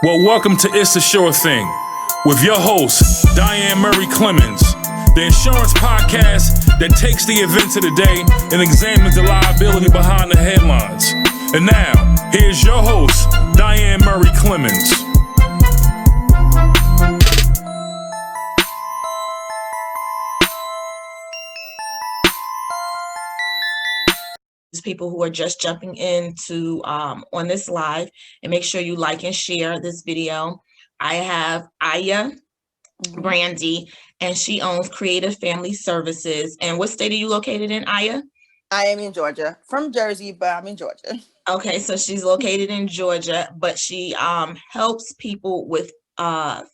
Well, welcome to It's a Sure Thing with your host, Diane Murray-Clements, the insurance podcast that takes the events of the day and examines the liability behind the headlines. And now, here's your host, Diane Murray-Clements. People who are just jumping into on this live, and make sure you like and share this video. I have Iyea, Brandy, and she owns Creative Family Services. And what state are you located in, Iyea? I am in Georgia, from Jersey, but I'm in Georgia. Okay, so she's located in Georgia, but she helps people with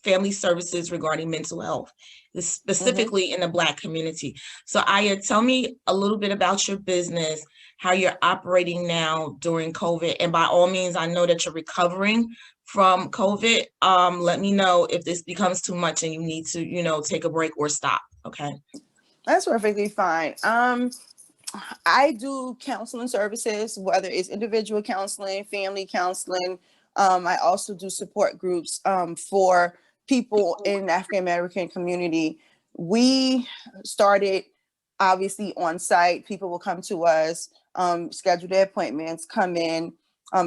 family services regarding mental health, specifically in the Black community. So Iyea, tell me a little bit about your business, how you're operating now during COVID. And by all means, I know that you're recovering from COVID. Let me know if this becomes too much and you need to, take a break or stop. Okay. That's perfectly fine. I do counseling services, whether it's individual counseling, family counseling. I also do support groups for people in the African American community. We started obviously on site. People will come to us, schedule their appointments, come in,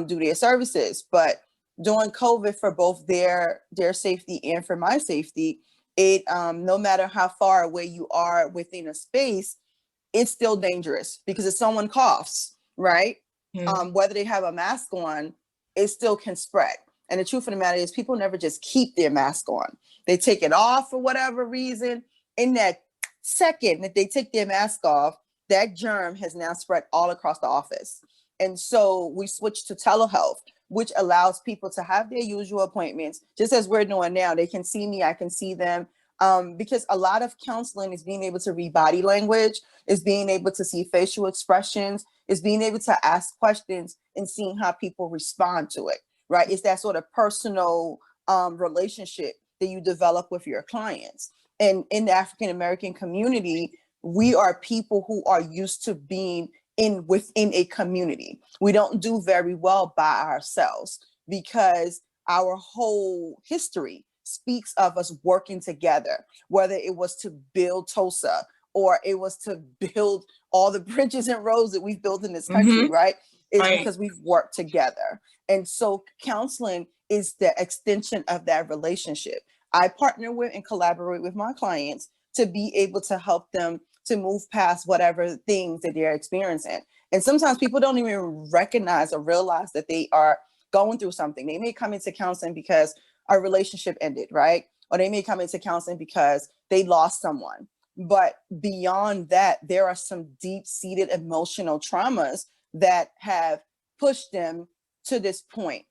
do their services. But during COVID, for both their safety and for my safety, it no matter how far away you are within a space, it's still dangerous, because if someone coughs, right, whether they have a mask on, it still can spread. And the truth of the matter is, people never just keep their mask on. They take it off for whatever reason. In that second that they take their mask off, that germ has now spread all across the office. And so we switched to telehealth, which allows people to have their usual appointments, just as we're doing now. They can see me, I can see them. Because a lot of counseling is being able to read body language, is being able to see facial expressions, is being able to ask questions and seeing how people respond to it, right? It's that sort of personal relationship that you develop with your clients. And in the African American community, we are people who are used to being within a community. We don't do very well by ourselves, because our whole history speaks of us working together, whether it was to build Tulsa or it was to build all the bridges and roads that we've built in this country, right? It's because we've worked together. And so counseling is the extension of that relationship. I partner with and collaborate with my clients to be able to help them to move past whatever things that they're experiencing. And sometimes people don't even recognize or realize that they are going through something. They may come into counseling because a relationship ended, right? Or they may come into counseling because they lost someone. But beyond that, there are some deep-seated emotional traumas that have pushed them to this point,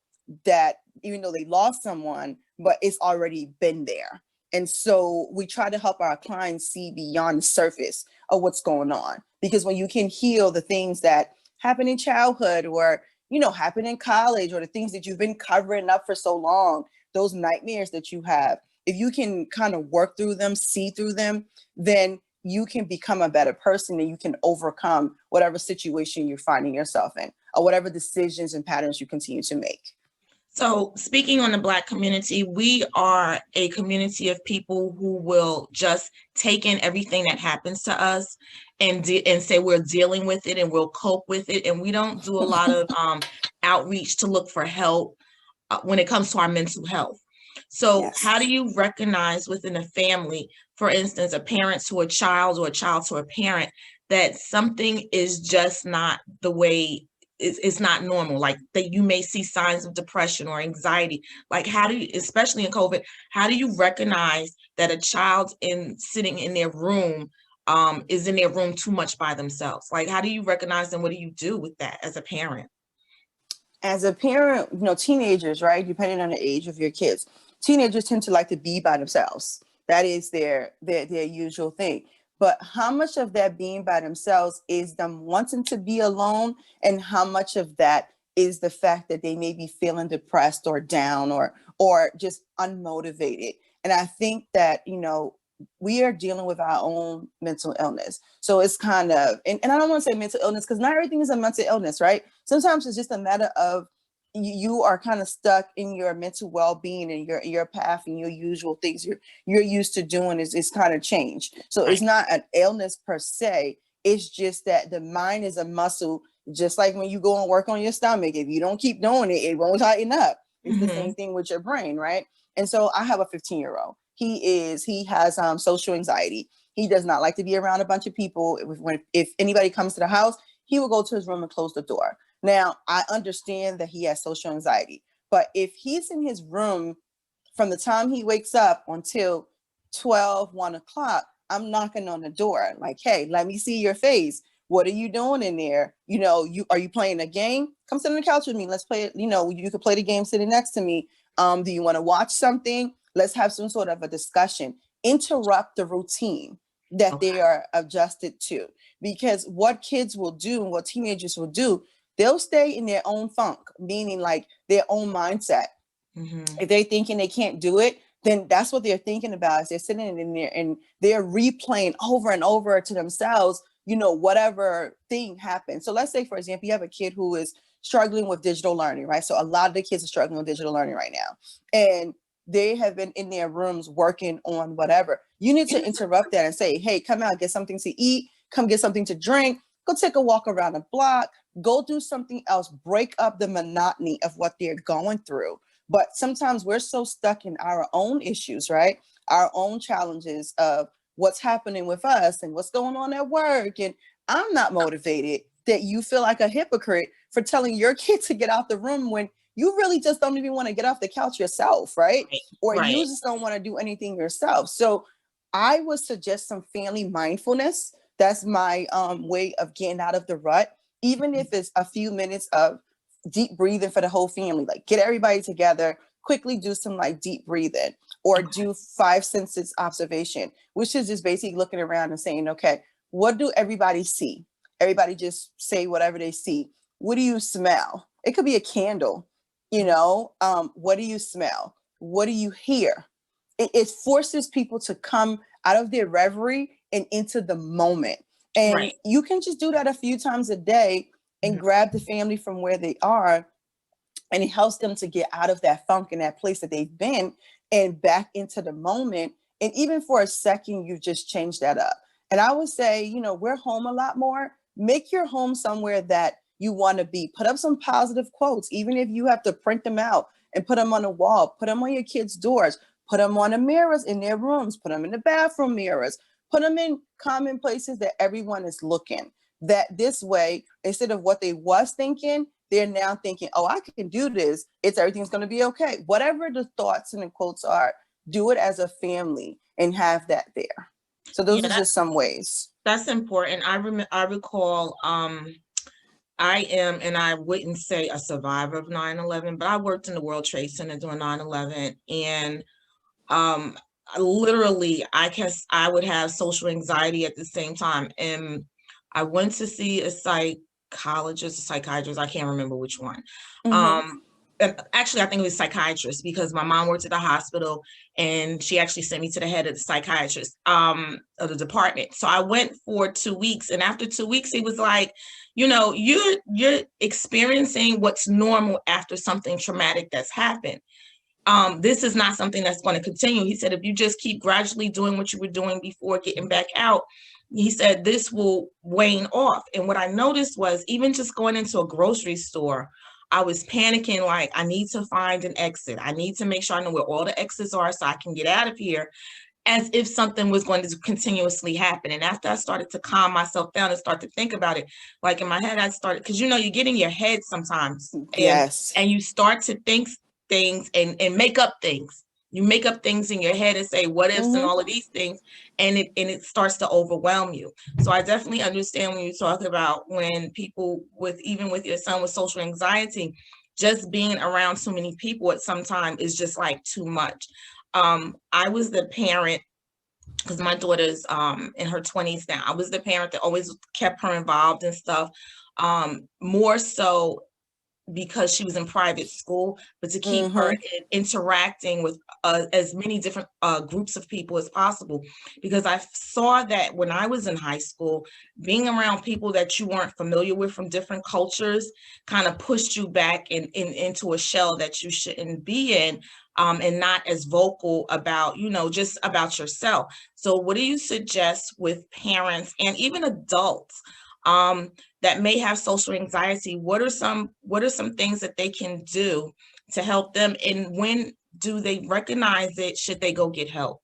that even though they lost someone, but it's already been there. And so we try to help our clients see beyond the surface of what's going on. Because when you can heal the things that happen in childhood, or, happen in college, or the things that you've been covering up for so long, those nightmares that you have, if you can kind of work through them, see through them, then you can become a better person, and you can overcome whatever situation you're finding yourself in, or whatever decisions and patterns you continue to make. So speaking on the Black community, we are a community of people who will just take in everything that happens to us and say we're dealing with it and we'll cope with it. And we don't do a lot of outreach to look for help when it comes to our mental health. So How do you recognize within a family, for instance, a parent to a child or a child to a parent, that something is just not the way, it's not normal, like that you may see signs of depression or anxiety? Like, how do you, especially in COVID, how do you recognize that a child sitting in their room is in their room too much by themselves? Like, how do you recognize them? What do you do with that as a parent? As a parent, teenagers, right? Depending on the age of your kids, teenagers tend to like to be by themselves. That is their usual thing. But how much of that being by themselves is them wanting to be alone, and how much of that is the fact that they may be feeling depressed or down or just unmotivated? And I think that, we are dealing with our own mental illness. So it's kind of, and I don't want to say mental illness, because not everything is a mental illness, right? Sometimes it's just a matter of you are kind of stuck in your mental well-being and your path and your usual things you're used to doing is kind of changed. So it's not an illness per se. It's just that the mind is a muscle, just like when you go and work on your stomach. If you don't keep doing it, it won't tighten up. It's the same thing with your brain, right? And so I have a 15-year-old. He has social anxiety. He does not like to be around a bunch of people. If anybody comes to the house, he will go to his room and close the door. Now, I understand that he has social anxiety, but if he's in his room from the time he wakes up until 12, 1 o'clock, I'm knocking on the door like, hey, let me see your face. What are you doing in there? Are you playing a game? Come sit on the couch with me. Let's play it. You could play the game sitting next to me. Do you want to watch something? Let's have some sort of a discussion. Interrupt the routine that they are adjusted to. Because what kids will do and what teenagers will do, they'll stay in their own funk, meaning like their own mindset. If they're thinking they can't do it, then that's what they're thinking about. Is they're sitting in there and they're replaying over and over to themselves, whatever thing happened. So let's say, for example, you have a kid who is struggling with digital learning, right? So a lot of the kids are struggling with digital learning right now. And they have been in their rooms working on whatever. You need to interrupt that and say, hey, come out, get something to eat, come get something to drink, go take a walk around the block, go do something else, break up the monotony of what they're going through. But sometimes we're so stuck in our own issues, right? Our own challenges of what's happening with us and what's going on at work. And I'm not motivated that you feel like a hypocrite for telling your kid to get out the room when you really just don't even want to get off the couch yourself, right? Or you just don't want to do anything yourself. So I would suggest some family mindfulness. That's my way of getting out of the rut, even if it's a few minutes of deep breathing for the whole family. Like get everybody together, quickly do some like deep breathing, or do 5 senses observation, which is just basically looking around and saying, okay, what do everybody see? Everybody just say whatever they see. What do you smell? It could be a candle, what do you smell? What do you hear? It forces people to come out of their reverie and into the moment. And you can just do that a few times a day and grab the family from where they are. And it helps them to get out of that funk and that place that they've been and back into the moment. And even for a second, you've just changed that up. And I would say, we're home a lot more. Make your home somewhere that you want to be. Put up some positive quotes, even if you have to print them out and put them on the wall, put them on your kids' doors, put them on the mirrors in their rooms, put them in the bathroom mirrors, put them in common places that everyone is looking. That this way, instead of what they was thinking, they're now thinking, oh, I can do this. Everything's going to be okay. Whatever the thoughts and the quotes are, do it as a family and have that there. So those are just some ways. That's important. I recall, I am, and I wouldn't say a survivor of 9/11, but I worked in the World Trade Center during 9/11. And literally, I would have social anxiety at the same time. And I went to see a psychiatrist, I can't remember which one. And actually, I think it was psychiatrist, because my mom worked at the hospital and she actually sent me to the head of the psychiatrist of the department. So I went for 2 weeks, and after 2 weeks, he was like, you're experiencing what's normal after something traumatic that's happened. This is not something that's going to continue. He said, if you just keep gradually doing what you were doing before getting back out, he said, this will wane off. And what I noticed was, even just going into a grocery store, I was panicking, like, I need to find an exit. I need to make sure I know where all the exits are so I can get out of here, as if something was going to continuously happen. And after I started to calm myself down and start to think about it, like in my head, I started, because you get in your head sometimes. And you start to think things and make up things. You make up things in your head and say what ifs and all of these things, and it starts to overwhelm you. So I definitely understand when you talk about when people even with your son with social anxiety, just being around so many people at some time is just like too much. I was the parent, because my daughter's in her 20s now. I was the parent that always kept her involved and stuff. More so because she was in private school, but to keep her interacting with as many different groups of people as possible. Because I saw that when I was in high school, being around people that you weren't familiar with from different cultures kind of pushed you back into a shell that you shouldn't be in, and not as vocal about, just about yourself. So what do you suggest with parents and even adults that may have social anxiety? What are some things that they can do to help them? And when do they recognize it? Should they go get help?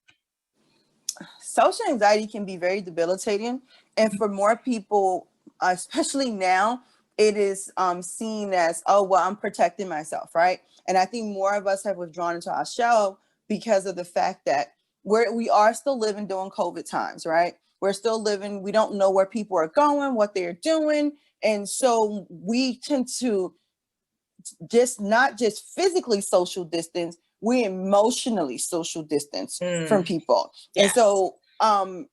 Social anxiety can be very debilitating. And for more people, especially now, it is seen as, oh, well, I'm protecting myself, right? And I think more of us have withdrawn into our shell because of the fact that we are still living during COVID times, right? We're still living, we don't know where people are going, what they're doing. And so we tend to not just physically social distance, we emotionally social distance from people. Yes. And so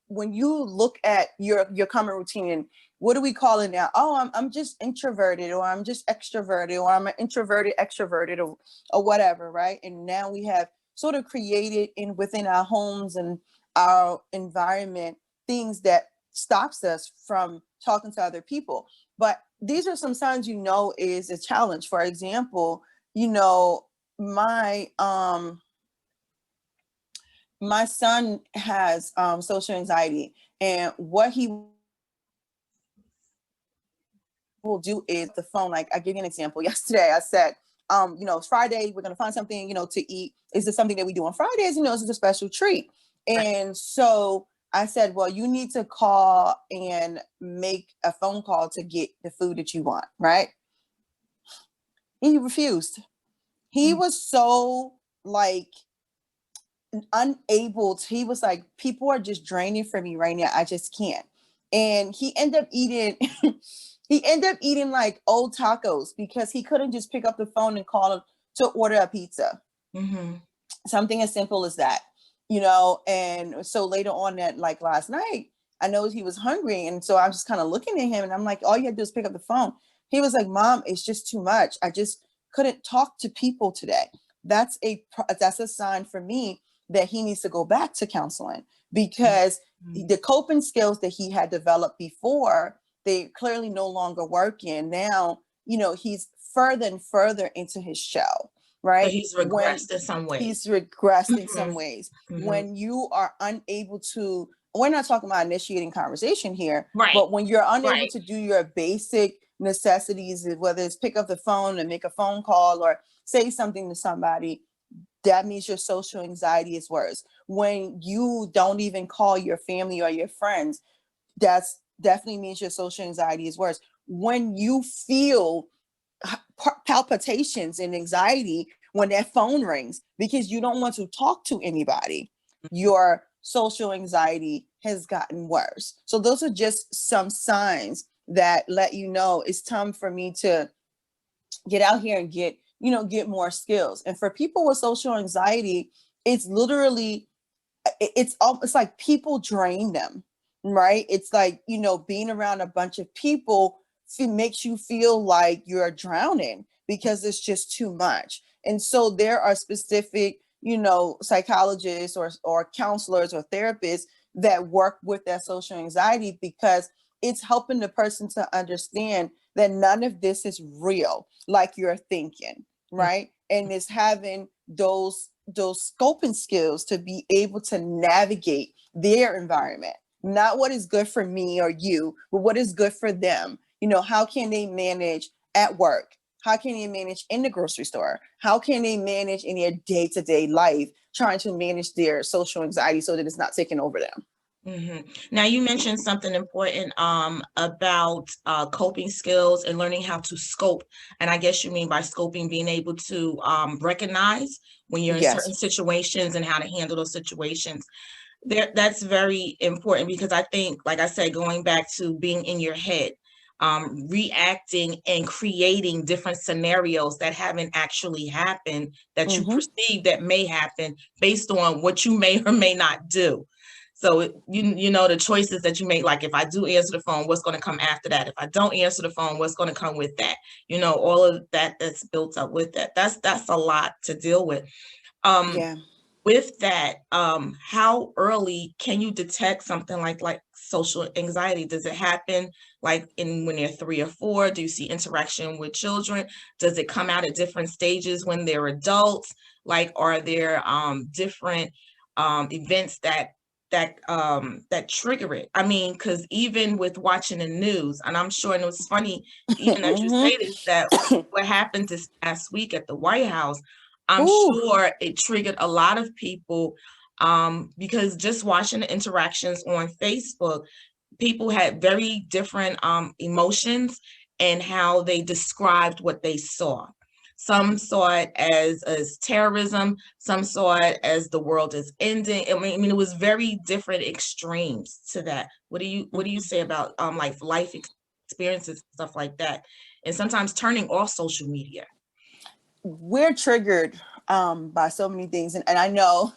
when you look at your common routine, and what do we call it now? Oh, I'm just introverted, or I'm just extroverted, or I'm an introverted extroverted, or whatever, right? And now we have sort of created within our homes and our environment things that stops us from talking to other people. But these are some signs is a challenge. For example, my son has social anxiety, and what he will do is the phone. Like, I give you an example. Yesterday I said, it's Friday, we're gonna find something, to eat. Is this something that we do on Fridays? This is a special treat. And so I said, well, you need to call and make a phone call to get the food that you want, right? He refused. He was so unable to, he was like, people are just draining from me right now. I just can't. And he ended up eating like old tacos because he couldn't just pick up the phone and call to order a pizza. Something as simple as that. And so later on that, like last night, I know he was hungry. And so I was just kind of looking at him, and I'm like, all you had to do is pick up the phone. He was like, Mom, it's just too much. I just couldn't talk to people today. That's a sign for me that he needs to go back to counseling, because the coping skills that he had developed before, they clearly no longer work in. Now, he's further and further into his shell. Right. So he's regressed in some ways. He's regressed in some ways. When you are unable to, we're not talking about initiating conversation here, right? But when you're unable to do your basic necessities, whether it's pick up the phone and make a phone call or say something to somebody, that means your social anxiety is worse. When you don't even call your family or your friends, that's definitely means your social anxiety is worse. When you feel palpitations and anxiety when that phone rings because you don't want to talk to anybody, your social anxiety has gotten worse. So those are just some signs that let you know it's time for me to get out here and get more skills. And for people with social anxiety, it's literally, it's like people drain them, right? It's like, being around a bunch of people makes you feel like you're drowning because it's just too much. And so there are specific, psychologists or counselors or therapists that work with that social anxiety, because it's helping the person to understand that none of this is real, like you're thinking, right? And it's having those scoping skills to be able to navigate their environment, not what is good for me or you, but what is good for them. How can they manage at work? How can they manage in the grocery store? How can they manage in their day-to-day life, trying to manage their social anxiety so that it's not taking over them? Now, you mentioned something important about coping skills and learning how to scope. And I guess you mean by scoping, being able to recognize when you're in certain situations and how to handle those situations. That's very important, because I think, like I said, going back to being in your head, reacting and creating different scenarios that haven't actually happened, that you perceive that may happen based on what you may or may not do. So you know the choices that you make, like if I do answer the phone, what's going to come after that? If I don't answer the phone, what's going to come with that? You know, all of that that's built up with that. That's a lot to deal with. Yeah. With that, how early can you detect something like social anxiety? Does it happen like when they're 3 or 4? Do you see interaction with children? Does it come out at different stages when they're adults? Like, are there different events that trigger it? I mean, because even with watching the news, and I'm sure, and it was funny, even as you say this, that what happened this past week at the White House, I'm Ooh. sure it triggered a lot of people, because just watching the interactions on Facebook, people had very different emotions and how they described what they saw. Some saw it as terrorism. Some saw it as the world is ending. I mean, it was very different extremes to that. What do you say about like life experiences, stuff like that, and sometimes turning off social media? We're triggered by so many things. And I know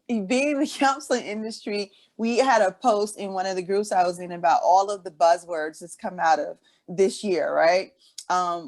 being in the counseling industry, we had a post in one of the groups I was in about all of the buzzwords that's come out of this year, right?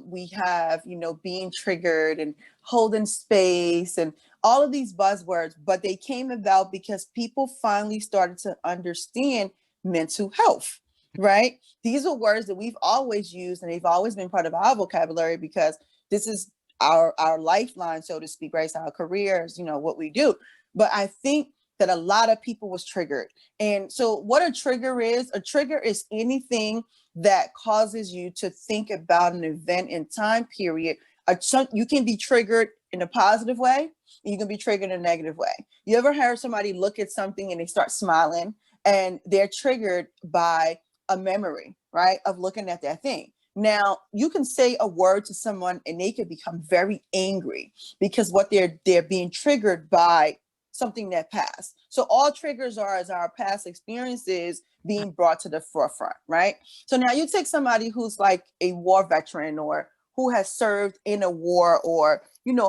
We have, being triggered and holding space and all of these buzzwords, but they came about because people finally started to understand mental health, right? These are words that we've always used and they've always been part of our vocabulary because this is our lifeline, so to speak, right? It's our careers, what we do. But I think that a lot of people was triggered. And so what a trigger is anything that causes you to think about an event in time period. You can be triggered in a positive way, and you can be triggered in a negative way. You ever heard somebody look at something and they start smiling and they're triggered by a memory, right, of looking at that thing? Now, you can say a word to someone and they could become very angry because what they're being triggered by something that passed. So all triggers are as our past experiences being brought to the forefront, right? So now you take somebody who's like a war veteran or who has served in a war or,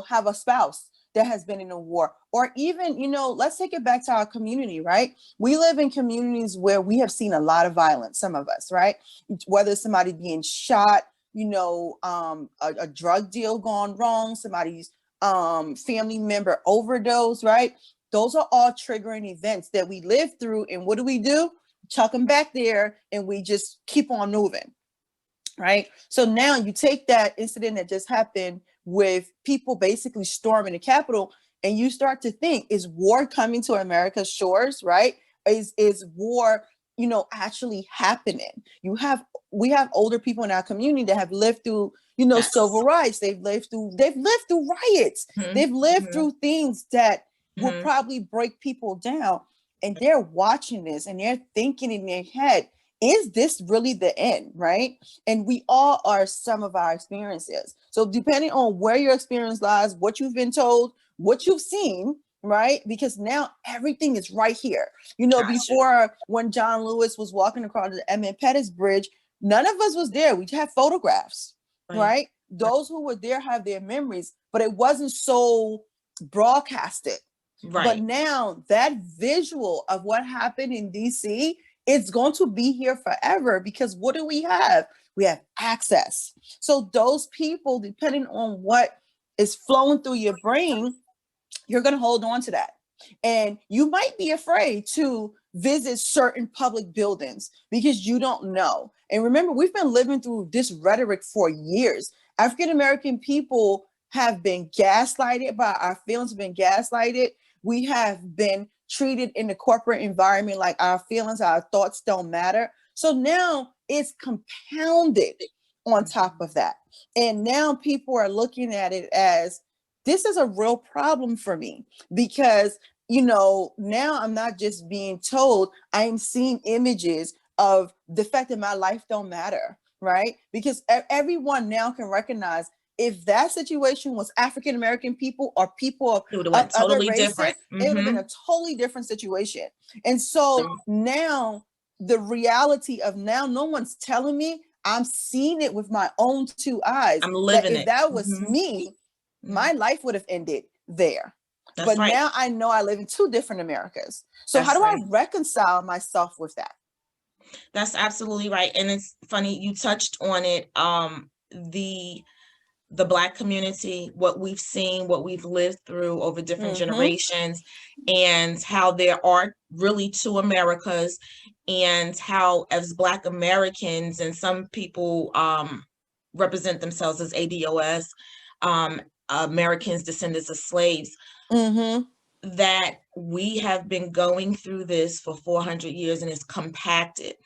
have a spouse that has been in a war, or even, let's take it back to our community, right? We live in communities where we have seen a lot of violence, some of us, right? Whether somebody being shot, a drug deal gone wrong, somebody's family member overdose, right? Those are all triggering events that we live through. And what do? Chuck them back there and we just keep on moving, right? So now you take that incident that just happened with people basically storming the Capitol, and you start to think, is war coming to America's shores, right? Is war, actually happening? We have older people in our community that have lived through, Yes. civil rights. They've lived through riots. Mm-hmm. They've lived Mm-hmm. through things that will Mm-hmm. probably break people down. And they're watching this and they're thinking in their head, is this really the end, right? And we all are some of our experiences. So depending on where your experience lies, what you've been told, what you've seen, right? Because now everything is right here. Gotcha. Before, when John Lewis was walking across the Emmett Pettus Bridge, none of us was there. We had photographs, right? Those who were there have their memories, but it wasn't so broadcasted. Right. But now that visual of what happened in DC, it's going to be here forever because what do we have? We have access. So those people, depending on what is flowing through your brain, you're going to hold on to that. And you might be afraid to visit certain public buildings because you don't know. And remember, we've been living through this rhetoric for years. African-American people have been gaslighted by our feelings, have been gaslighted. We have been treated in the corporate environment like our feelings, our thoughts don't matter. So now it's compounded on top of that. And now people are looking at it as, this is a real problem for me because, now I'm not just being told, I am seeing images of the fact that my life don't matter, right? Because everyone now can recognize if that situation was African-American people or people of other races, different. It would have been a totally different situation. And so now the reality of now no one's telling me, I'm seeing it with my own two eyes. I'm living that if it. that was me, my life would have ended there. That's But right. now I know I live in two different Americas. So how That's do I right. reconcile myself with that? That's absolutely right. And it's funny, you touched on it. The Black community, what we've seen, what we've lived through over different generations, and how there are really two Americas, and how as Black Americans, and some people represent themselves as ADOS, Americans descendants of slaves, that we have been going through this for 400 years, and it's compacted.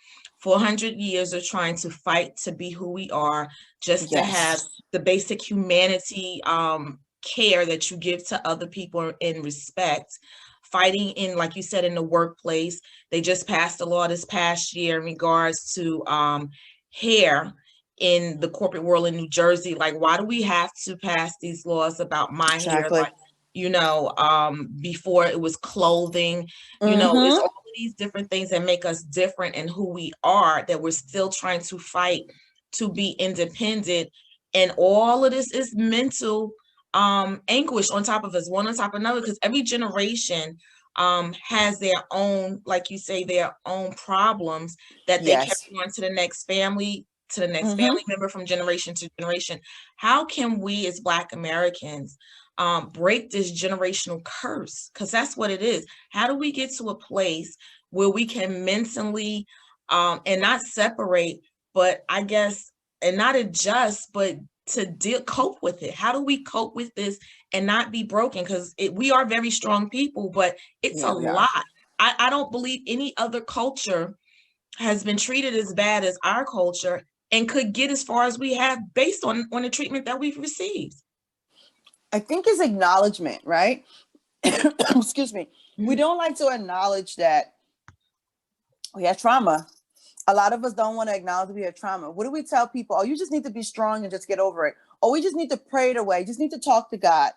400 years of trying to fight to be who we are, just to have the basic humanity, care that you give to other people in respect. Fighting in, like you said, in the workplace. They just passed a law this past year in regards to hair in the corporate world in New Jersey. Like, why do we have to pass these laws about my hair? Like, before it was clothing, it's all of these different things that make us different in who we are, that we're still trying to fight to be independent. And all of this is mental anguish on top of us, one on top of another, because every generation has their own, like you say, their own problems that they carry on to the next family, family member, from generation to generation. How can we as Black Americans break this generational curse? Because that's what it is. How do we get to a place where we can mentally and not separate, but I guess, and not adjust, but to cope with it? How do we cope with this and not be broken? Because we are very strong people, but it's a lot. I don't believe any other culture has been treated as bad as our culture and could get as far as we have based on the treatment that we've received. I think it's acknowledgement, right? Excuse me. We don't like to acknowledge that we have trauma. A lot of us don't want to acknowledge we have trauma. What do we tell people? Oh, you just need to be strong and just get over it. Oh, we just need to pray it away. You just need to talk to God.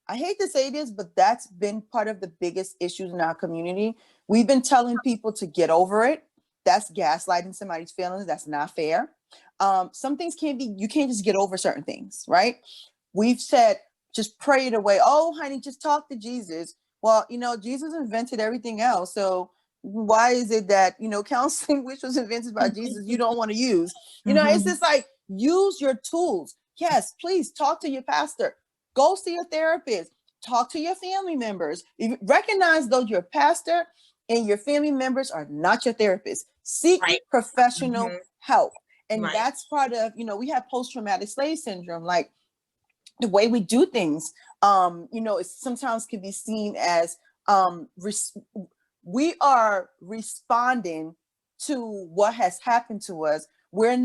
I hate to say this, but that's been part of the biggest issues in our community. We've been telling people to get over it. That's gaslighting somebody's feelings. That's not fair. Some things you can't just get over certain things, right? We've said, just pray it away. Oh, honey, just talk to Jesus. Well, Jesus invented everything else. So why is it that, counseling, which was invented by Jesus, you don't want to use? It's just like, use your tools. Yes, please talk to your pastor. Go see your therapist. Talk to your family members. Recognize though your pastor and your family members are not your therapist. Seek professional help. And that's part of, we have post-traumatic slave syndrome. Like, the way we do things, it sometimes can be seen as we are responding to what has happened to us. We're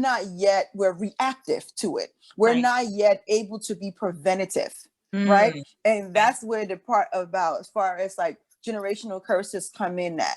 reactive to it. We're not yet able to be preventative, right? And that's where the part about, as far as like generational curses come in at.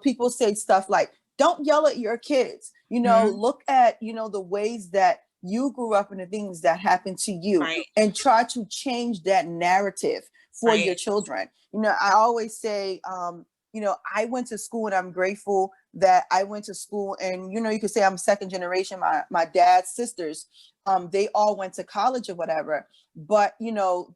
People say stuff like, don't yell at your kids. Look at, the ways that you grew up and the things that happened to you, and try to change that narrative for your children. I always say, I went to school and I'm grateful that I went to school, and, you could say I'm second generation. My dad's sisters, they all went to college or whatever, but,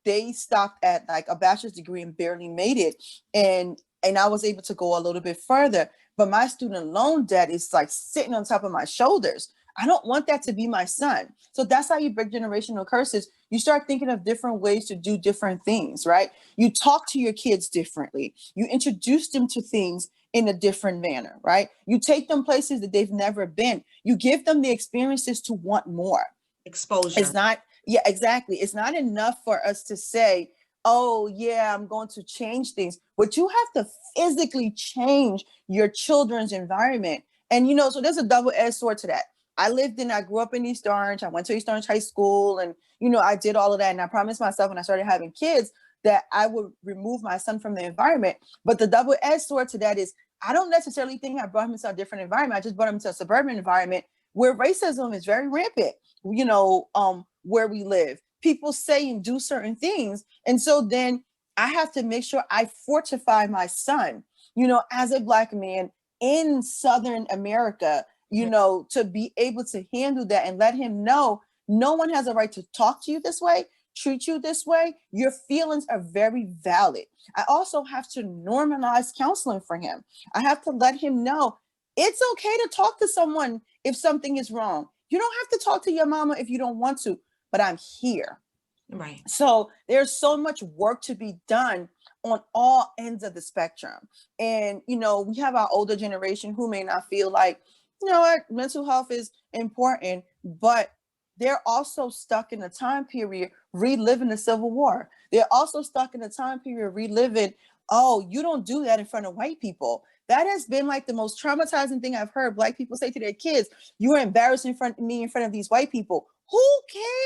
they stopped at like a bachelor's degree and barely made it. And I was able to go a little bit further, but my student loan debt is like sitting on top of my shoulders. I don't want that to be my son. So that's how you break generational curses. You start thinking of different ways to do different things, right? You talk to your kids differently. You introduce them to things in a different manner, right? You take them places that they've never been. You give them the experiences to want more. Exposure. Exactly. It's not enough for us to say, oh yeah, I'm going to change things, but you have to physically change your children's environment. And, so there's a double-edged sword to that. I grew up in East Orange. I went to East Orange High School, and, I did all of that. And I promised myself when I started having kids that I would remove my son from the environment. But the double-edged sword to that is, I don't necessarily think I brought him into a different environment. I just brought him into a suburban environment where racism is very rampant, where we live. People say and do certain things. And so then I have to make sure I fortify my son, as a Black man in Southern America, to be able to handle that and let him know no one has a right to talk to you this way, treat you this way, your feelings are very valid. I also have to normalize counseling for him. I have to let him know it's okay to talk to someone if something is wrong. You don't have to talk to your mama if you don't want to, but I'm here. Right. So there's so much work to be done on all ends of the spectrum. And, you know, we have our older generation who may not feel like, you know what, mental health is important, but they're also stuck in a time period reliving the Civil War. They're also stuck in a time period reliving, oh, you don't do that in front of white people. That has been like the most traumatizing thing I've heard Black people say to their kids. You are embarrassing me in front of these white people. Who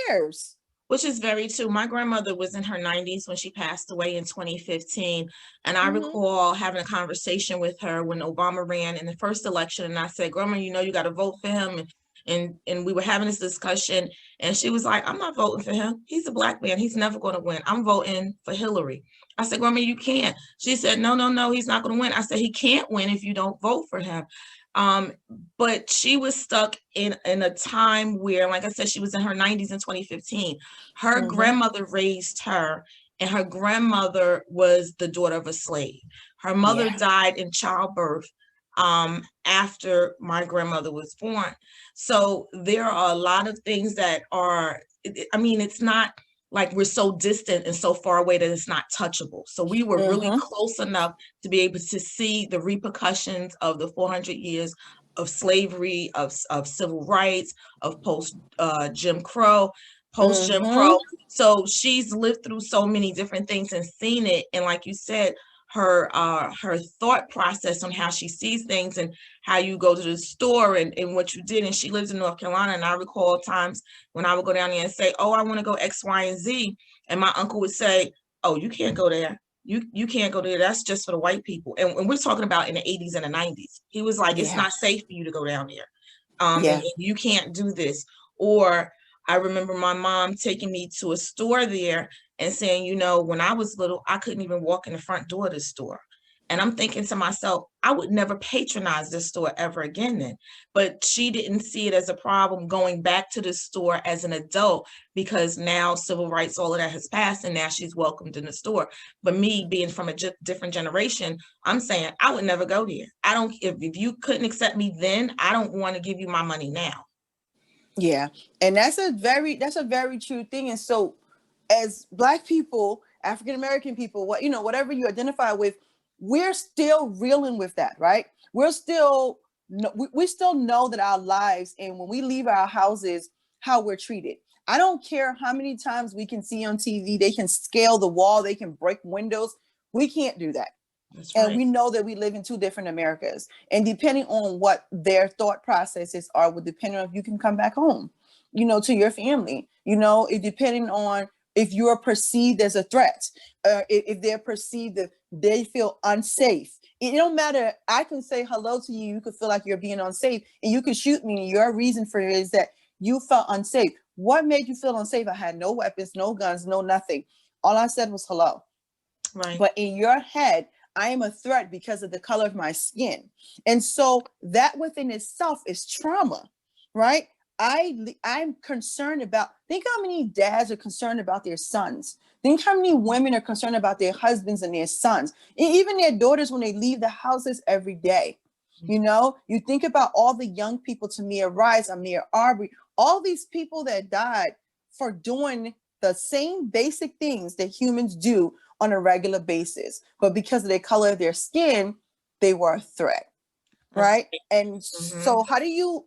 cares? Which is very true. My grandmother was in her 90s when she passed away in 2015. And I recall having a conversation with her when Obama ran in the first election. And I said, Grandma, you know, you got to vote for him. And we were having this discussion. And she was like, I'm not voting for him. He's a Black man. He's never going to win. I'm voting for Hillary. I said, Grandma, you can't. She said, no, he's not going to win. I said, he can't win if you don't vote for him. But she was stuck in a time where, like I said, she was in her 90s in 2015. Her grandmother raised her, and her grandmother was the daughter of a slave. Her mother died in childbirth after my grandmother was born. So there are a lot of things that are, I mean, it's not like we're so distant and so far away that it's not touchable. So we were really close enough to be able to see the repercussions of the 400 years of slavery, of civil rights, of post Jim Crow. So she's lived through so many different things and seen it. And like you said, her thought process on how she sees things and how you go to the store and what you did. And she lives in North Carolina. And I recall times when I would go down there and say, oh, I want to go X, Y, and Z. And my uncle would say, oh, you can't go there. You can't go there. That's just for the white people. And we're talking about in the 80s and the 90s. He was like, it's not safe for you to go down there. And you can't do this. Or I remember my mom taking me to a store there and saying, you know, when I was little, I couldn't even walk in the front door of the store. And I'm thinking to myself, I would never patronize this store ever again then. But she didn't see it as a problem going back to the store as an adult, because now civil rights, all of that has passed, and now she's welcomed in the store. But me being from a different generation, I'm saying I would never go there. I don't, if you couldn't accept me then, I don't want to give you my money now. Yeah. And that's a very true thing. And so as Black people, African-American people, whatever you identify with, we're still reeling with that, right? We still know that our lives, and when we leave our houses, how we're treated. I don't care how many times we can see on TV, they can scale the wall, they can break windows. We can't do that. That's right. And we know that we live in two different Americas. And depending on what their thought processes are, will depend on if you can come back home, to your family. It depending on if you are perceived as a threat, if they're perceived that they feel unsafe. It don't matter. I can say hello to you. You could feel like you're being unsafe, and you could shoot me. Your reason for it is that you felt unsafe. What made you feel unsafe? I had no weapons, no guns, no nothing. All I said was hello. Right. But in your head, I am a threat because of the color of my skin. And so that within itself is trauma, right? I'm concerned about, think how many dads are concerned about their sons. Think how many women are concerned about their husbands and their sons, and even their daughters when they leave the houses every day. You think about all the young people, Tamir Rice, Amir Arbery, all these people that died for doing the same basic things that humans do on a regular basis, but because of the color of their skin, they were a threat, right? And so how do you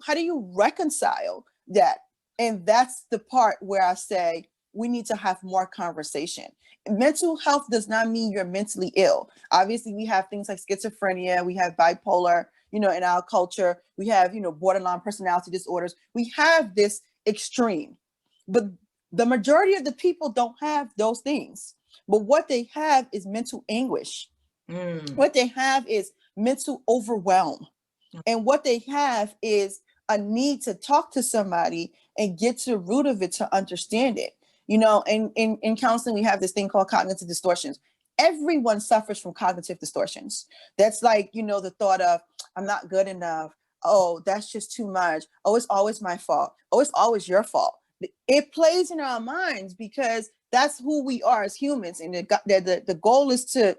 reconcile that? And that's the part where I say we need to have more conversation. Mental health does not mean you're mentally ill. Obviously, we have things like schizophrenia, we have bipolar, in our culture, we have, borderline personality disorders. We have this extreme, but the majority of the people don't have those things. But what they have is mental anguish. What they have is mental overwhelm. And what they have is a need to talk to somebody and get to the root of it to understand it. And in counseling, we have this thing called cognitive distortions. Everyone suffers from cognitive distortions. That's like, the thought of, I'm not good enough. Oh, that's just too much. Oh, it's always my fault. Oh, it's always your fault. It plays in our minds because that's who we are as humans. And the goal is to,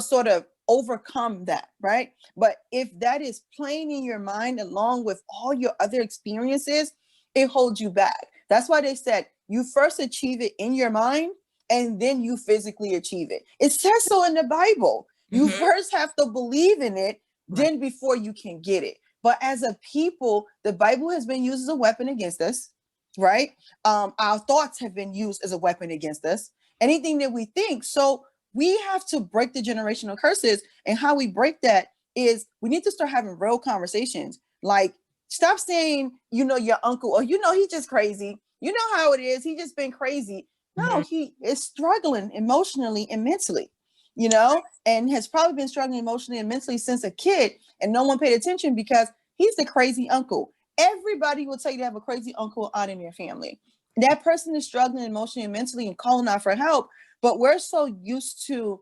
sort of overcome that, right? But if that is playing in your mind along with all your other experiences, it holds you back. That's why they said you first achieve it in your mind and then you physically achieve it. It says so in the Bible. You first have to believe in it, then before you can get it. But as a people, the Bible has been used as a weapon against us, right? Our thoughts have been used as a weapon against us. Anything that we think. So we have to break the generational curses. And how we break that is we need to start having real conversations. Like, stop saying, your uncle, or, he's just crazy. You know how it is. He just been crazy. No, he is struggling emotionally and mentally, and has probably been struggling emotionally and mentally since a kid. And no one paid attention because he's the crazy uncle. Everybody will tell you to have a crazy uncle or aunt in their family. That person is struggling emotionally and mentally and calling out for help. But we're so used to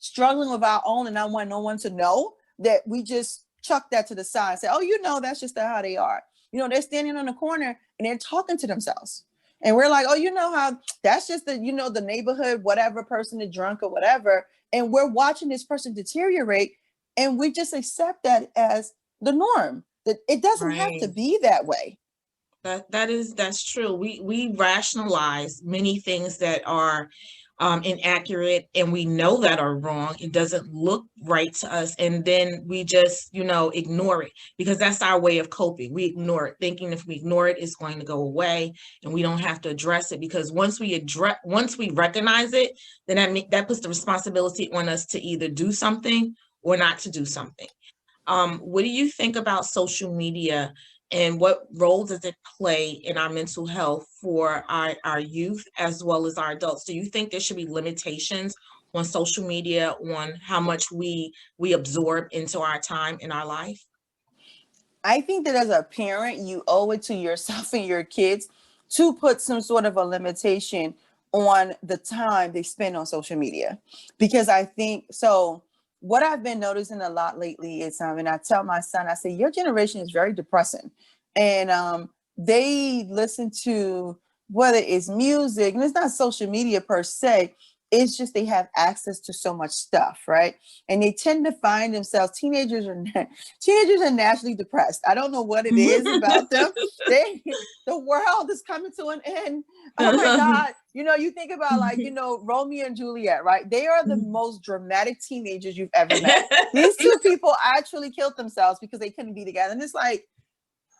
struggling with our own and not want no one to know that we just chuck that to the side and say, oh, that's just how they are. They're standing on the corner and they're talking to themselves. And we're like, oh, how that's just the, the neighborhood, whatever person is drunk or whatever. And we're watching this person deteriorate. And we just accept that as the norm, that it doesn't have to be that way. That's true. We rationalize many things that are inaccurate, and we know that are wrong. It doesn't look right to us, and then we just ignore it because that's our way of coping. We ignore it, thinking if we ignore it, it's going to go away, and we don't have to address it. Because once we recognize it, then that puts the responsibility on us to either do something or not to do something. What do you think about social media? And what role does it play in our mental health for our youth as well as our adults? Do you think there should be limitations on social media, on how much we absorb into our time in our life? I think that as a parent, you owe it to yourself and your kids to put some sort of a limitation on the time they spend on social media. Because I think so. What I've been noticing a lot lately is, and I tell my son, I say, your generation is very depressing. And they listen to, whether it's music, and it's not social media per se, it's just they have access to so much stuff, right? And they tend to find themselves, teenagers are naturally depressed. I don't know what it is about them. The world is coming to an end. Oh my God. You think about Romeo and Juliet, right? They are the most dramatic teenagers you've ever met. These two people actually killed themselves because they couldn't be together. And it's like,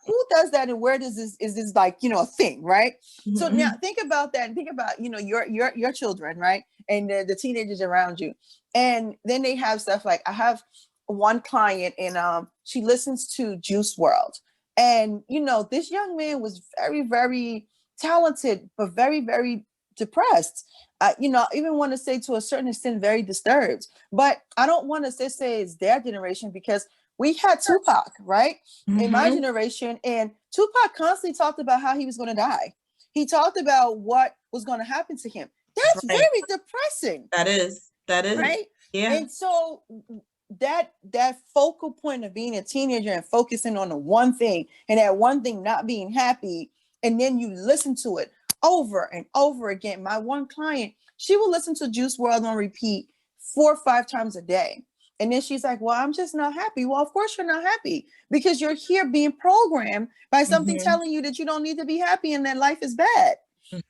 who does that, and where does this is this like a thing, right? So now think about that, and think about your children, right, and the teenagers around you. And then they have stuff like, I have one client, and she listens to Juice WRLD, and this young man was very, very talented, but very, very depressed. I even want to say to a certain extent very disturbed. But I don't want to say it's their generation, because we had Tupac, right? In my generation, and Tupac constantly talked about how he was going to die. He talked about what was going to happen to him. That's very depressing. That is. Right? Yeah. And so that focal point of being a teenager and focusing on the one thing, and that one thing not being happy, and then you listen to it over and over again. My one client, she will listen to Juice WRLD on repeat 4 or 5 times a day. And then she's like, well, I'm just not happy. Well, of course you're not happy, because you're here being programmed by something telling you that you don't need to be happy and that life is bad.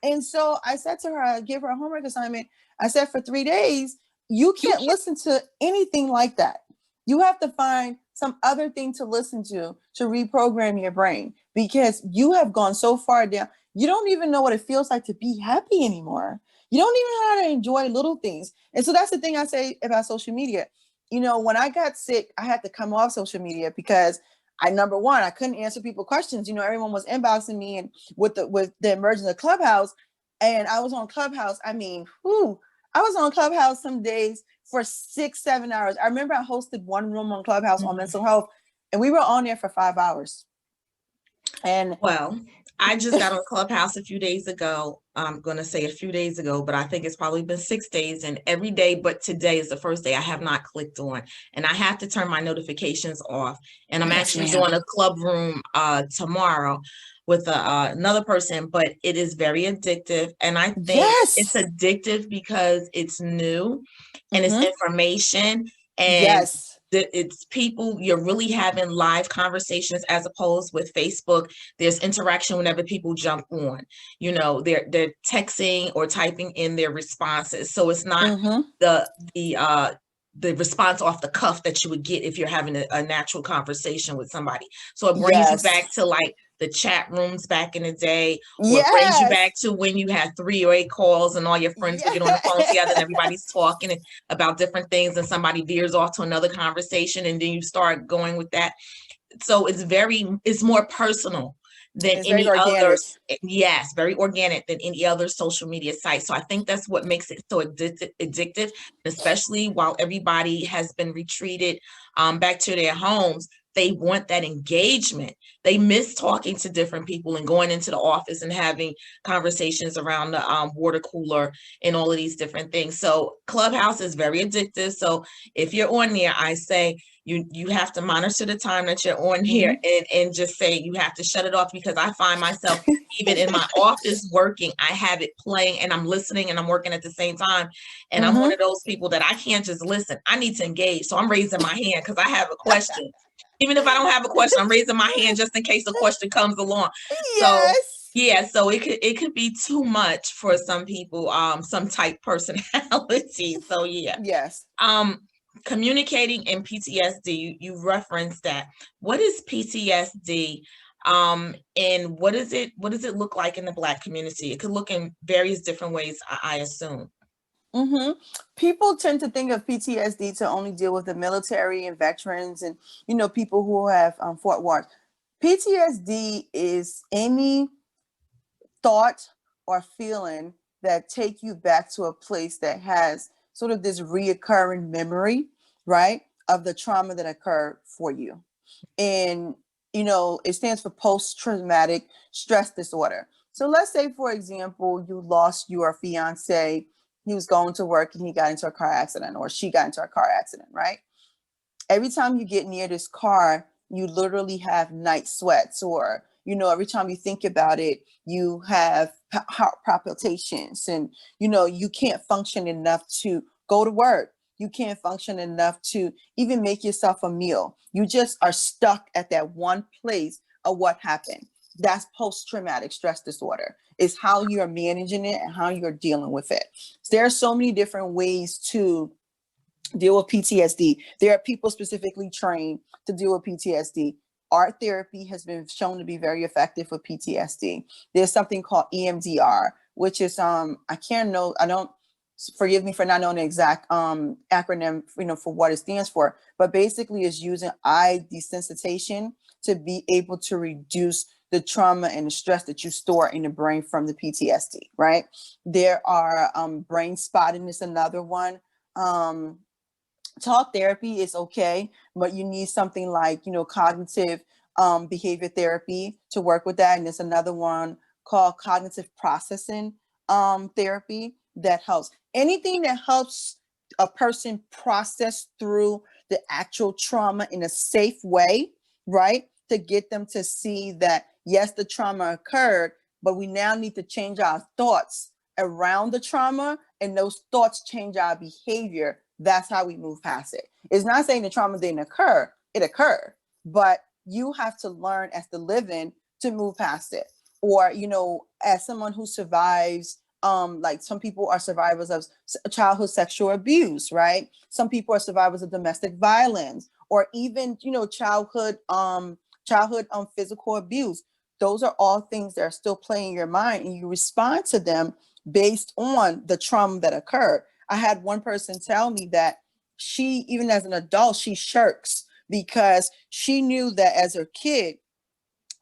And so I said to her, I give her a homework assignment. I said, for 3 days, you can't listen to anything like that. You have to find some other thing to listen to reprogram your brain, because you have gone so far down. You don't even know what it feels like to be happy anymore. You don't even know how to enjoy little things. And so that's the thing I say about social media. When I got sick, I had to come off social media because number one, I couldn't answer people questions. Everyone was inboxing me, and with the emergence of Clubhouse, and I was on Clubhouse. I was on Clubhouse some days for 6-7 hours. I remember I hosted one room on Clubhouse on mental health, and we were on there for 5 hours. And well, I just got on Clubhouse a few days ago. I'm going to say a few days ago, but I think it's probably been 6 days, and every day but today is the first day I have not clicked on, and I have to turn my notifications off. And I'm actually doing a club room tomorrow. with another person, but it is very addictive. And I think it's Yes. addictive because it's new and it's Mm-hmm. information, and Yes. it's people, you're really having live conversations as opposed with Facebook. There's interaction whenever people jump on, they're texting or typing in their responses. So it's not Mm-hmm. the response off the cuff that you would get if you're having a natural conversation with somebody. So it brings you Yes. back to like the chat rooms back in the day, or it brings you back Yes. to when you had 3 or 8 calls and all your friends would get on the phone together and everybody's talking about different things, and somebody veers off to another conversation and then you start going with that. So it's more personal than It's very any other. organic. Yes, very organic than any other social media site. So I think that's what makes it so addictive, especially while everybody has been retreated back to their homes. They want that engagement. They miss talking to different people and going into the office and having conversations around the water cooler and all of these different things. So Clubhouse is very addictive. So if you're on there, I say you have to monitor the time that you're on here, and just say you have to shut it off, because I find myself even in my office working, I have it playing and I'm listening and I'm working at the same time. And I'm one of those people that I can't just listen. I need to engage. So I'm raising my hand because I have a question. Even if I don't have a question, I'm raising my hand just in case a question comes along. So Yes. yeah, so it could be too much for some people, some type personality. So yeah. Yes. Communicating in PTSD, you referenced that. What is PTSD? And what does it look like in the Black community? It could look in various different ways, I assume. Mm-hmm. People tend to think of PTSD to only deal with the military and veterans and, people who have fought wars. PTSD is any thought or feeling that take you back to a place that has sort of this reoccurring memory, right, of the trauma that occurred for you. And, it stands for post-traumatic stress disorder. So let's say, for example, you lost your fiance. He was going to work and he got into a car accident, or she got into a car accident, right? Every time you get near this car, you literally have night sweats, or, every time you think about it, you have heart palpitations, and, you can't function enough to go to work. You can't function enough to even make yourself a meal. You just are stuck at that one place of what happened. That's post-traumatic stress disorder. It's how you're managing it and how you're dealing with it. So there are so many different ways to deal with PTSD. There are people specifically trained to deal with PTSD. Art therapy has been shown to be very effective for PTSD. There's something called EMDR, which is forgive me for not knowing the exact acronym, for what it stands for, but basically is using eye desensitization to be able to reduce the trauma and the stress that you store in the brain from the PTSD, right? There are brain spotting is another one. Talk therapy is okay, but you need something like, cognitive behavior therapy to work with that. And there's another one called cognitive processing therapy that helps. Anything that helps a person process through the actual trauma in a safe way, right? To get them to see that, yes, the trauma occurred, but we now need to change our thoughts around the trauma, and those thoughts change our behavior. That's how we move past it. It's not saying the trauma didn't occur, it occurred, but you have to learn as the living to move past it. Or, as someone who survives, like some people are survivors of childhood sexual abuse, right? Some people are survivors of domestic violence, or even, childhood physical abuse. Those are all things that are still playing in your mind, and you respond to them based on the trauma that occurred. I had one person tell me that she, even as an adult, she shirks because she knew that as a kid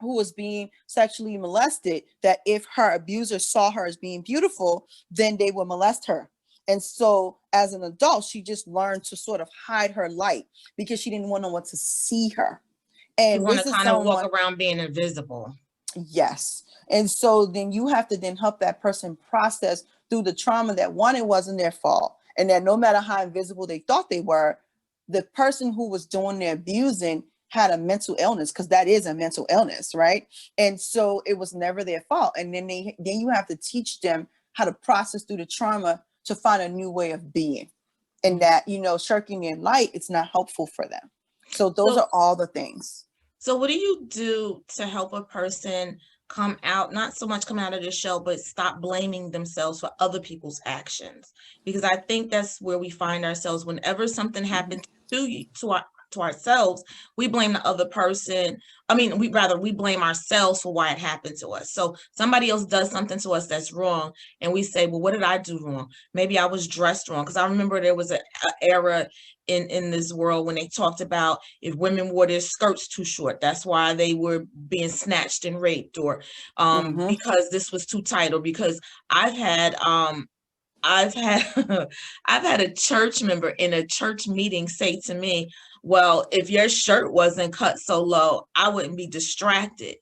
who was being sexually molested, that if her abuser saw her as being beautiful, then they would molest her. And so as an adult, she just learned to sort of hide her light because she didn't want no one to see her. You And want this to is kind of walk someone, around being invisible. yes. And so then you have to then help that person process through the trauma that, one, it wasn't their fault, and that no matter how invisible they thought they were, the person who was doing the abusing had a mental illness, because that is a mental illness, right? And so it was never their fault. And then you have to teach them how to process through the trauma to find a new way of being. And that, shirking in light, it's not helpful for them. So those are all the things. So what do you do to help a person come out, not so much come out of the shell, but stop blaming themselves for other people's actions? Because I think that's where we find ourselves. Whenever something happens to ourselves, we blame the other person. I mean, we blame ourselves for why it happened to us. So somebody else does something to us that's wrong, and we say, well, what did I do wrong? Maybe I was dressed wrong. Because I remember there was an era in this world when they talked about if women wore their skirts too short, that's why they were being snatched and raped, or because this was too tight, or because I've had I've had a church member in a church meeting say to me, well, if your shirt wasn't cut so low, I wouldn't be distracted.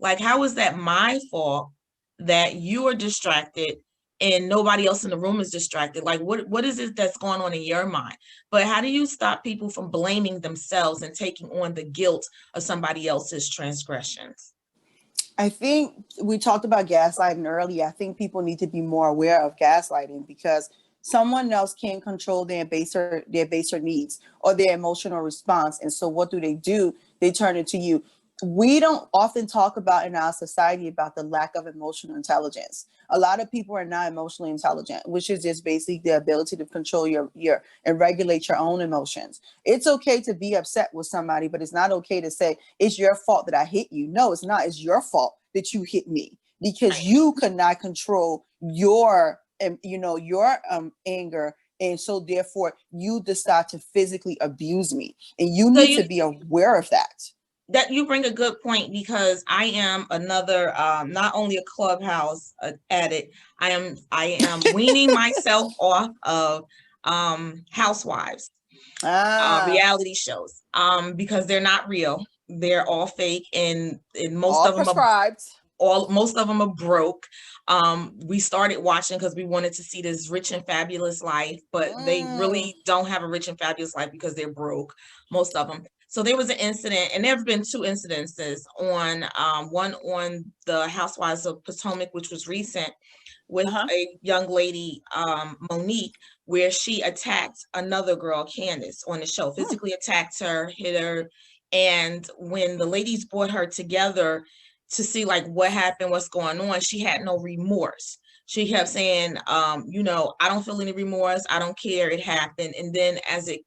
Like, how is that my fault that you are distracted and nobody else in the room is distracted? Like, what is it that's going on in your mind? But how do you stop people from blaming themselves and taking on the guilt of somebody else's transgressions? I think we talked about gaslighting earlier. I think people need to be more aware of gaslighting, because someone else can't control their baser needs or their emotional response. And so what do? They turn it to you. We don't often talk about in our society about the lack of emotional intelligence. A lot of people are not emotionally intelligent, which is just basically the ability to control your and regulate your own emotions. It's okay to be upset with somebody, but it's not okay to say it's your fault that I hit you. No, it's not. It's your fault that you hit me, because you could not control your anger. And so therefore you decide to physically abuse me, and you need to be aware of that. That you bring a good point, because I am another, not only a Clubhouse addict, I am weaning myself off of housewives, reality shows, because they're not real. They're all fake, and most all of them prescribed. Most of them are broke. We started watching because we wanted to see this rich and fabulous life, but they really don't have a rich and fabulous life because they're broke, most of them. So there was an incident, and there have been two incidences on one on the Housewives of Potomac, which was recent, with a young lady, Monique, where she attacked another girl, Candace, on the show, physically attacked her, hit her. And when the ladies brought her together to see like what happened, what's going on, she had no remorse. She kept saying, I don't feel any remorse. I don't care. It happened. And then as it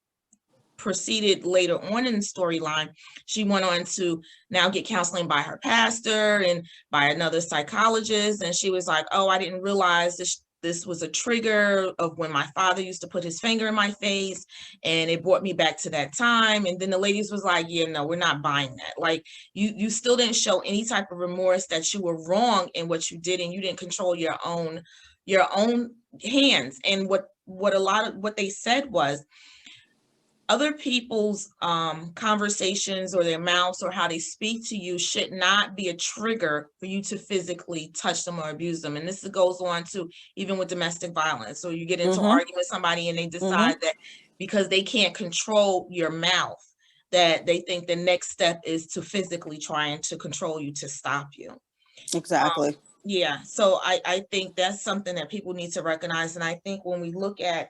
proceeded later on in the storyline, she went on to now get counseling by her pastor and by another psychologist. And she was like, oh, I didn't realize this was a trigger of when my father used to put his finger in my face, and it brought me back to that time. And then the ladies was like, yeah, no, we're not buying that. Like, you still didn't show any type of remorse that you were wrong in what you did, and you didn't control your own hands. And what they said was, other people's conversations or their mouths or how they speak to you should not be a trigger for you to physically touch them or abuse them. And this goes on to even with domestic violence. So you get into arguing with somebody and they decide that because they can't control your mouth, that they think the next step is to physically trying to control you, to stop you. Exactly. Yeah. So I think that's something that people need to recognize. And I think when we look at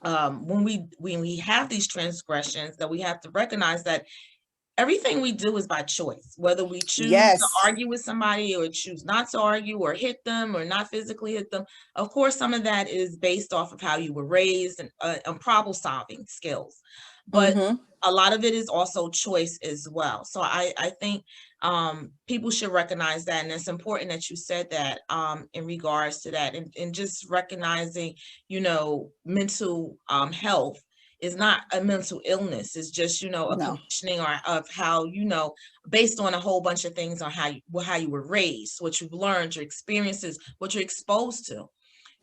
when we have these transgressions, that we have to recognize that everything we do is by choice, whether we choose to argue with somebody or choose not to argue or hit them or not physically hit them. Of course, some of that is based off of how you were raised and problem solving skills, but a lot of it is also choice as well. So I think people should recognize that. And it's important that you said that in regards to that, and just recognizing, mental health is not a mental illness. It's just, a conditioning of how, based on a whole bunch of things on how you were raised, what you've learned, your experiences, what you're exposed to.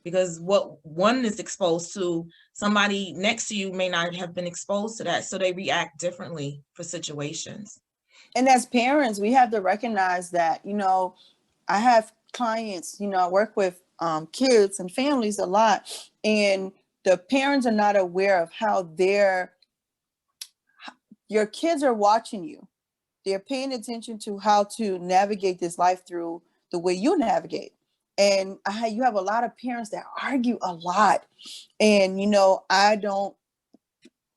Because what one is exposed to, somebody next to you may not have been exposed to that. So they react differently for situations. And as parents, we have to recognize that, I have clients, I work with kids and families a lot, and the parents are not aware of how your kids are watching you. They're paying attention to how to navigate this life through the way you navigate. And you have a lot of parents that argue a lot. And, I don't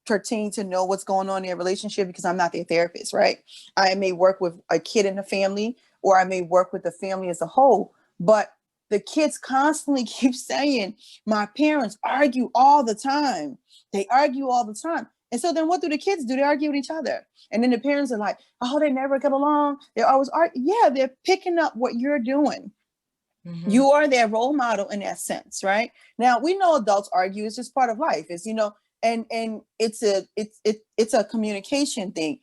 pertain to know what's going on in their relationship because I'm not their therapist, right? I may work with a kid in the family, or I may work with the family as a whole, but the kids constantly keep saying, my parents argue all the time. They argue all the time. And so then what do the kids do? They argue with each other. And then the parents are like, oh, they never get along. They're always arguing. Yeah, they're picking up what you're doing. Mm-hmm. You are their role model in that sense, right? Now, we know adults argue. It's just part of life. It's, and it's a communication thing.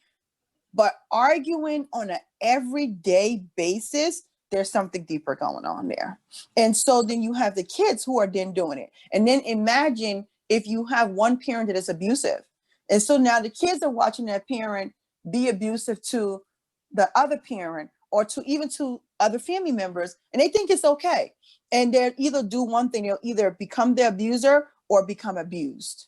But arguing on an everyday basis, there's something deeper going on there. And so then you have the kids who are then doing it. And then imagine if you have one parent that is abusive. And so now the kids are watching that parent be abusive to the other parent, or to other family members, and they think it's okay. And they'll either do one thing, they'll either become the abuser or become abused.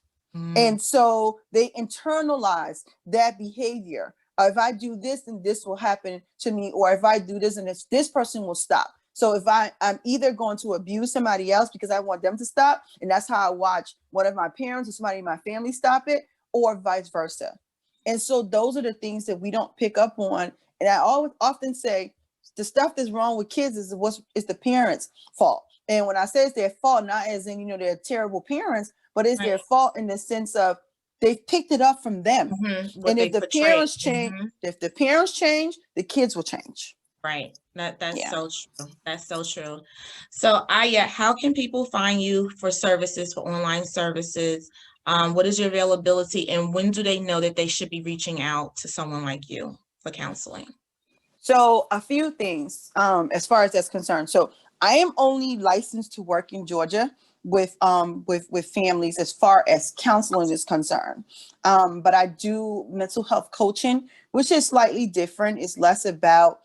And so they internalize that behavior. If I do this, then this will happen to me. Or if I do this, and this person will stop. So if I'm either going to abuse somebody else because I want them to stop, and that's how I watch one of my parents or somebody in my family stop it, or vice versa. And so those are the things that we don't pick up on. And I often say the stuff that's wrong with kids is the parents' fault. And when I say it's their fault, not as in, they're terrible parents, but it's their fault in the sense of they've picked it up from them. Mm-hmm. And if the parents change, if the parents change, the kids will change. Right. That's so true. That's so true. So Iyea, how can people find you for services, for online services? What is your availability, and when do they know that they should be reaching out to someone like you for counseling? So a few things as far as that's concerned. So I am only licensed to work in Georgia with families as far as counseling is concerned. But I do mental health coaching, which is slightly different. It's less about,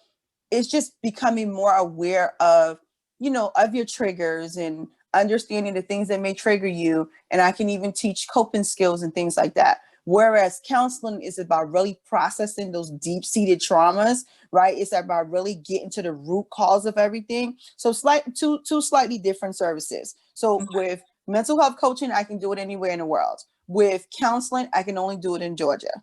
it's just becoming more aware of, of your triggers and understanding the things that may trigger you. And I can even teach coping skills and things like that. Whereas counseling is about really processing those deep-seated traumas, right? It's about really getting to the root cause of everything. So two slightly different services. So with mental health coaching, I can do it anywhere in the world. With counseling, I can only do it in Georgia.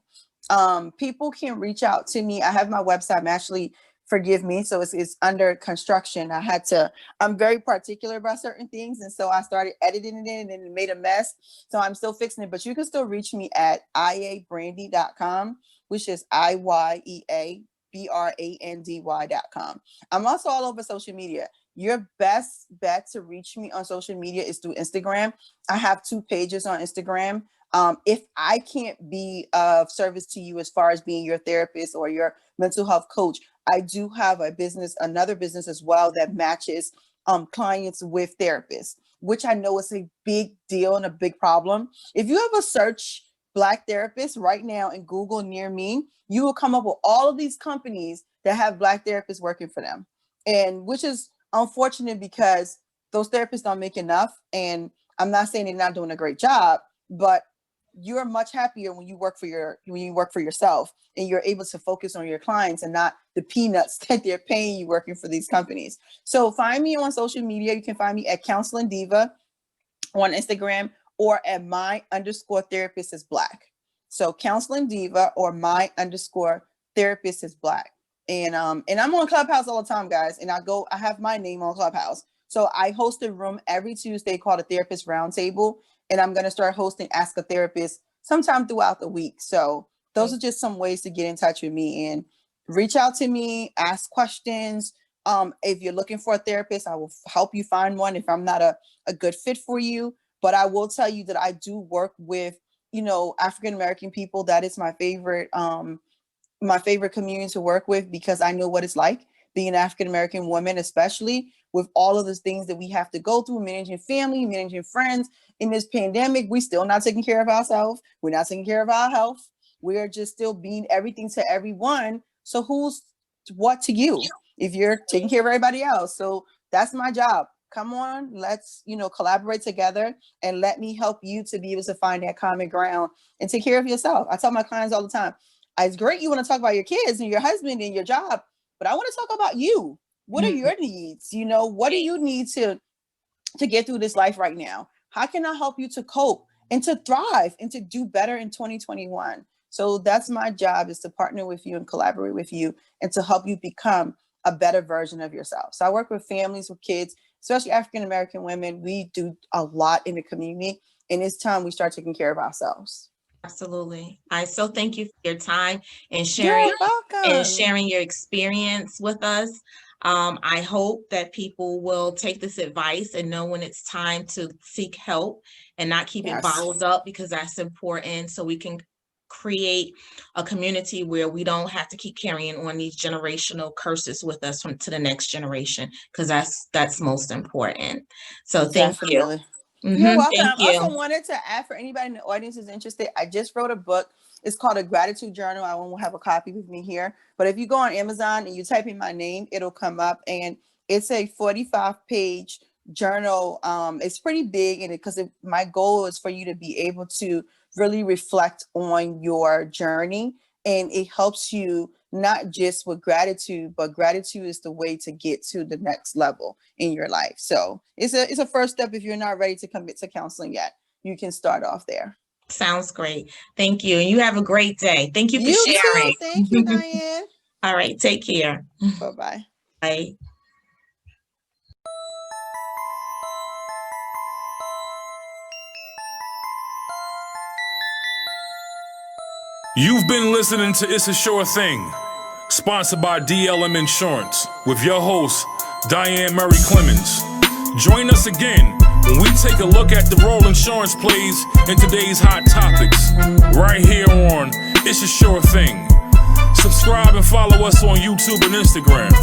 People can reach out to me. I have my website. I'm actually, forgive me, so it's under construction. I'm very particular about certain things. And so I started editing it and then it made a mess. So I'm still fixing it, but you can still reach me at iyeabrandy.com, which is IYEABRANDY.com. I'm also all over social media. Your best bet to reach me on social media is through Instagram. I have 2 pages on Instagram. If I can't be of service to you as far as being your therapist or your mental health coach, I do have another business as well that matches clients with therapists, which I know is a big deal and a big problem. If you ever search Black therapists right now in Google near me, you will come up with all of these companies that have Black therapists working for them. And which is unfortunate because those therapists don't make enough. And I'm not saying they're not doing a great job, but you're much happier when you work for yourself and you're able to focus on your clients and not the peanuts that they're paying you working for these companies. So find me on social media. You can find me at Counseling Diva on Instagram or at my_therapist is Black. So Counseling Diva or my_therapist is Black. And I'm on Clubhouse all the time, guys. And I have my name on Clubhouse. So I host a room every Tuesday called a Therapist Roundtable. And I'm going to start hosting Ask a Therapist sometime throughout the week. So those are just some ways to get in touch with me and reach out to me, ask questions. If you're looking for a therapist, I will help you find one if I'm not a good fit for you. But I will tell you that I do work with, African-American people. That is my favorite community to work with because I know what it's like being an African-American woman, especially with all of those things that we have to go through, managing family, managing friends. In this pandemic, we still not taking care of ourselves. We're not taking care of our health. We're just still being everything to everyone. So who's what to you if you're taking care of everybody else? So that's my job. Come on, let's, collaborate together and let me help you to be able to find that common ground and take care of yourself. I tell my clients all the time, It's great you want to talk about your kids and your husband and your job, but I want to talk about you. What are your needs? You know, what do you need to get through this life right now? How can I help you to cope and to thrive and to do better in 2021? So that's my job, is to partner with you and collaborate with you and to help you become a better version of yourself. So I work with families with kids, especially African-American women. We do a lot in the community, and it's time we start taking care of ourselves. Absolutely. I so thank you for your time and sharing your experience with us. I hope that people will take this advice and know when it's time to seek help and not keep it bottled up, because that's important, so we can create a community where we don't have to keep carrying on these generational curses with us to the next generation, because that's most important. So thank you. You're welcome. I also wanted to add, for anybody in the audience who's interested, I just wrote a book. It's called A Gratitude Journal. I won't have a copy with me here, but if you go on Amazon and you type in my name, it'll come up, and it's a 45-page journal. It's pretty big in it, because my goal is for you to be able to really reflect on your journey, and it helps you not just with gratitude, but gratitude is the way to get to the next level in your life. So it's a first step. If you're not ready to commit to counseling yet, you can start off there. Sounds great. Thank you. And you have a great day. Thank you for sharing. Too. Thank you, Diane. All right. Take care. Bye-bye. Bye. You've been listening to It's a Sure Thing, sponsored by DLM Insurance, with your host, Diane Murray-Clements. Join us again when we take a look at the role insurance plays in today's hot topics, right here on It's a Sure Thing. Subscribe and follow us on YouTube and Instagram.